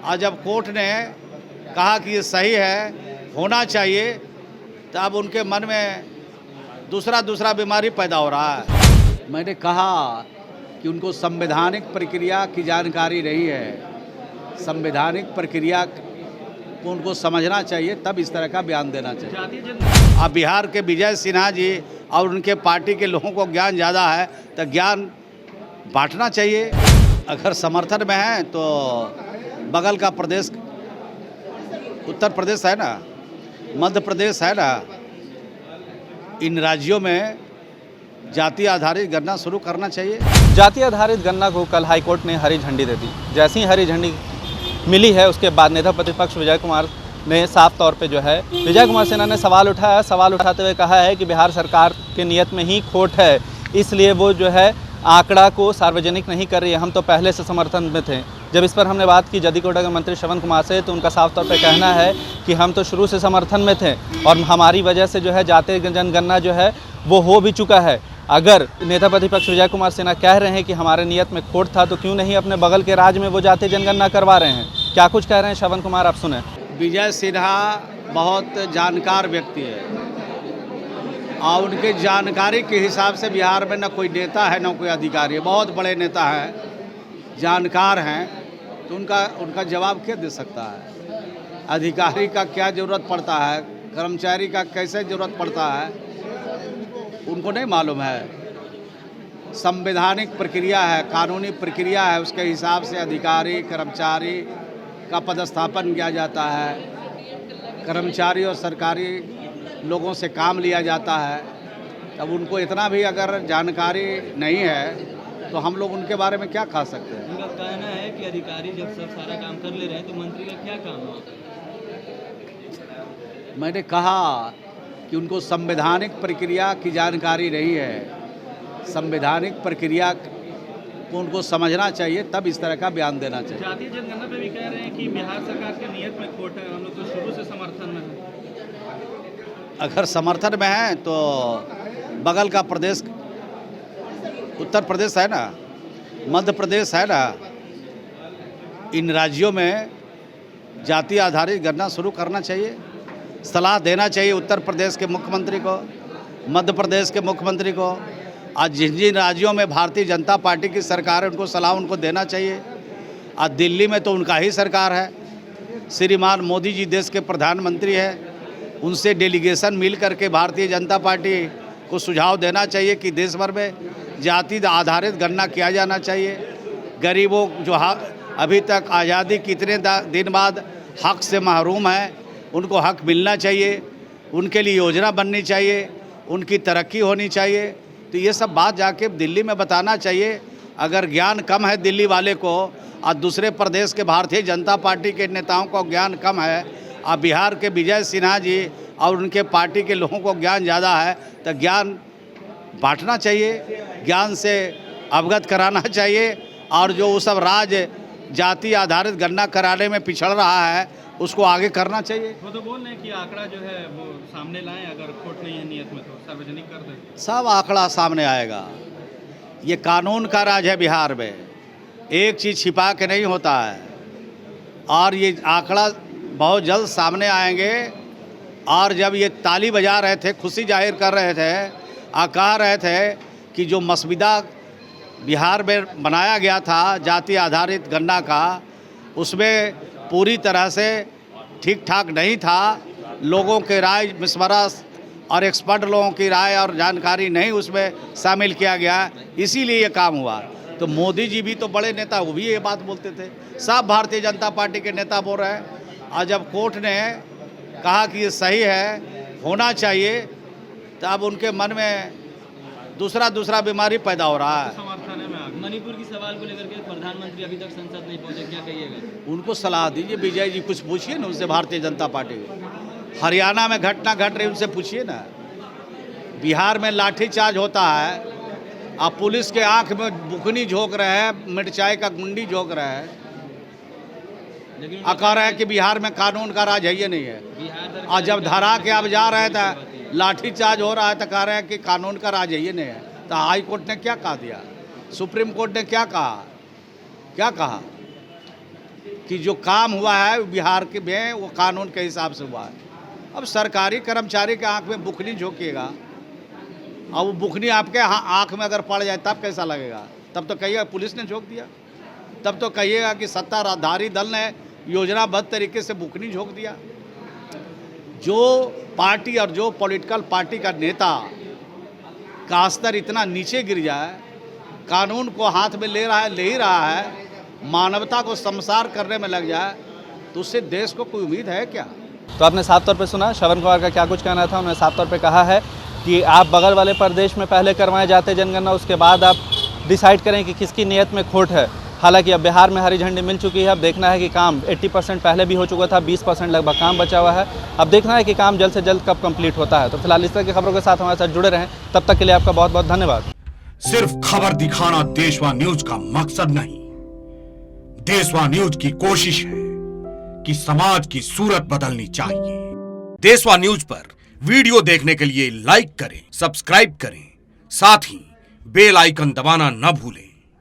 और जब कोर्ट ने कहा कि ये सही है, होना चाहिए, तो अब उनके मन में दूसरा बीमारी पैदा हो रहा है। मैंने कहा कि उनको संवैधानिक प्रक्रिया की जानकारी नहीं है, संवैधानिक प्रक्रिया को उनको समझना चाहिए, तब इस तरह का बयान देना चाहिए। अब बिहार के विजय सिन्हा जी और उनके पार्टी के लोगों को ज्ञान ज़्यादा है, तो ज्ञान बांटना चाहिए। अगर समर्थन में है तो बगल का प्रदेश उत्तर प्रदेश है ना, मध्य प्रदेश है ना, इन राज्यों में जाति आधारित गणना शुरू करना चाहिए। जाति आधारित गणना को कल हाईकोर्ट ने हरी झंडी दे दी। जैसी ही हरी झंडी मिली है उसके बाद नेता प्रतिपक्ष विजय कुमार ने साफ तौर पे विजय कुमार सिन्हा ने सवाल उठाया। सवाल उठाते हुए कहा है कि बिहार सरकार के नियत में ही खोट है, इसलिए वो आंकड़ा को सार्वजनिक नहीं कर रही है। हम तो पहले से समर्थन में थे। जब इस पर हमने बात की जदी कोटा के मंत्री श्रवण कुमार से, तो उनका साफ तौर पे कहना है कि हम तो शुरू से समर्थन में थे और हमारी वजह से जाति जनगणना वो हो भी चुका है। अगर नेता प्रतिपक्ष विजय कुमार सिन्हा कह रहे हैं कि हमारे नियत में खोट था, तो क्यों नहीं अपने बगल के राज्य में वो जाति जनगणना करवा रहे हैं? क्या कुछ कह रहे हैं श्रवण कुमार, आप सुने। विजय सिन्हा बहुत जानकार व्यक्ति है और उनके जानकारी के हिसाब से बिहार में न कोई नेता है न कोई अधिकारी है। बहुत बड़े नेता हैं, जानकार हैं, तो उनका जवाब क्या दे सकता है? अधिकारी का क्या ज़रूरत पड़ता है, कर्मचारी का कैसे ज़रूरत पड़ता है, उनको नहीं मालूम है। संवैधानिक प्रक्रिया है, कानूनी प्रक्रिया है, उसके हिसाब से अधिकारी कर्मचारी का पदस्थापन किया जाता है, कर्मचारी और सरकारी लोगों से काम लिया जाता है। तब उनको इतना भी अगर जानकारी नहीं है तो हम लोग उनके बारे में क्या कह सकते हैं? उनका कहना है कि अधिकारी जब सब सारा काम कर ले रहे हैं तो मंत्री का क्या काम है? मैंने कहा कि उनको संवैधानिक प्रक्रिया की जानकारी नहीं है, संवैधानिक प्रक्रिया को उनको समझना चाहिए, तब इस तरह का बयान देना चाहिए। जातीय जनगणना पे भी कह रहे हैं कि बिहार सरकार के नियत में खोट है, हम लोग तो शुरू से समर्थन में हैं। अगर समर्थन में है तो बगल का प्रदेश उत्तर प्रदेश है ना, मध्य प्रदेश है ना, इन राज्यों में जाति आधारित गणना शुरू करना चाहिए। सलाह देना चाहिए उत्तर प्रदेश के मुख्यमंत्री को, मध्य प्रदेश के मुख्यमंत्री को। आज जिन जिन राज्यों में भारतीय जनता पार्टी की सरकार है उनको सलाह उनको देना चाहिए। आज दिल्ली में तो उनका ही सरकार है, श्रीमान मोदी जी देश के प्रधानमंत्री है, उनसे डेलीगेशन मिल करके भारतीय जनता पार्टी को सुझाव देना चाहिए कि देश भर में जाति आधारित गणना किया जाना चाहिए। गरीबों जो अभी तक आज़ादी कितने दिन बाद हक से महरूम हैं, उनको हक मिलना चाहिए, उनके लिए योजना बननी चाहिए, उनकी तरक्की होनी चाहिए। तो ये सब बात जाके दिल्ली में बताना चाहिए। अगर ज्ञान कम है दिल्ली वाले को और दूसरे प्रदेश के भारतीय जनता पार्टी के नेताओं को ज्ञान कम है और बिहार के विजय सिन्हा जी और उनके पार्टी के लोगों को ज्ञान ज़्यादा है, तो ज्ञान बांटना चाहिए, ज्ञान से अवगत कराना चाहिए। और जो वो सब राज्य जाति आधारित गणना कराने में पिछड़ रहा है उसको आगे करना चाहिए। वो तो बोल रहे हैं कि आंकड़ा वो सामने लाएं, अगर खोट नहीं है नियत में तो सार्वजनिक कर दें। सब आंकड़ा सामने आएगा। ये कानून का राज है बिहार में, एक चीज़ छिपा के नहीं होता है। और ये आंकड़ा बहुत जल्द सामने आएंगे। और जब ये ताली बजा रहे थे, खुशी जाहिर कर रहे थे और कह रहे थे कि जो मसविदा बिहार में बनाया गया था जाति आधारित गणना का, उसमें पूरी तरह से ठीक ठाक नहीं था। लोगों के राय मशवरा और एक्सपर्ट लोगों की राय और जानकारी नहीं उसमें शामिल किया गया, इसीलिए ये काम हुआ। तो मोदी जी भी तो बड़े नेता, वो भी ये बात बोलते थे, सब भारतीय जनता पार्टी के नेता बोल रहे हैं। और जब कोर्ट ने कहा कि ये सही है, होना चाहिए, तो अब उनके मन में दूसरा बीमारी पैदा हो रहा है। समर्थन है में मणिपुर की सवाल को लेकर के प्रधानमंत्री अभी तक संसद नहीं पहुंचे, क्या कहिएगा? उनको सलाह दीजिए, विजय जी कुछ पूछिए ना उनसे, भारतीय जनता पार्टी को। हरियाणा में घटना घट रही उनसे पूछिए ना। बिहार में लाठीचार्ज होता है, अब पुलिस के आंख में बुकनी झोंक रहे हैं, मिर्चाई का गुंडी झोंक रहे हैं, कह रहे हैं कि बिहार में कानून का राज है, ये नहीं है। और जब धरा के अब जा रहे थे, लाठीचार्ज हो रहा है, तो कह रहे हैं कि कानून का राज है, ये नहीं है। तो हाई कोर्ट ने क्या कहा दिया, सुप्रीम कोर्ट ने क्या कहा? कि जो काम हुआ है बिहार के में वो कानून के हिसाब से हुआ है। अब सरकारी कर्मचारी के आंख में बुकनी झोंकिएगा, अब वो बुकनी आपके आंख में अगर पड़ जाए तब कैसा लगेगा? तब तो कहिएगा पुलिस ने झोंक दिया, तब तो कहिएगा कि सत्ताधारी दल ने योजनाबद्ध तरीके से बुकनी झोंक दिया। जो पार्टी और जो पॉलिटिकल पार्टी का नेता का स्तर इतना नीचे गिर जाए, कानून को हाथ में ले ही रहा है, मानवता को शर्मसार करने में लग जाए, तो उससे देश को कोई उम्मीद है क्या? तो आपने साफ तौर पे सुना श्रवण कुमार का क्या कुछ कहना था। उन्होंने साफ तौर पे कहा है कि आप बगल वाले प्रदेश में पहले करवाए जाते जनगणना, उसके बाद आप डिसाइड करें कि किसकी नीयत में खोट है। हालांकि अब बिहार में हरी झंडी मिल चुकी है। अब देखना है कि काम 80% पहले भी हो चुका था, 20% लगभग काम बचा हुआ है। अब देखना है कि काम जल्द से जल्द कब कंप्लीट होता है। तो फिलहाल इस तरह की खबरों के साथ हमारे साथ जुड़े रहें। तब तक के लिए आपका बहुत बहुत धन्यवाद। सिर्फ खबर दिखाना देशवा न्यूज का मकसद नहीं, देशवा न्यूज की कोशिश है कि समाज की सूरत बदलनी चाहिए। देशवा न्यूज पर वीडियो देखने के लिए लाइक करें, सब्सक्राइब करें, साथ ही बेल आइकन दबाना न भूलें।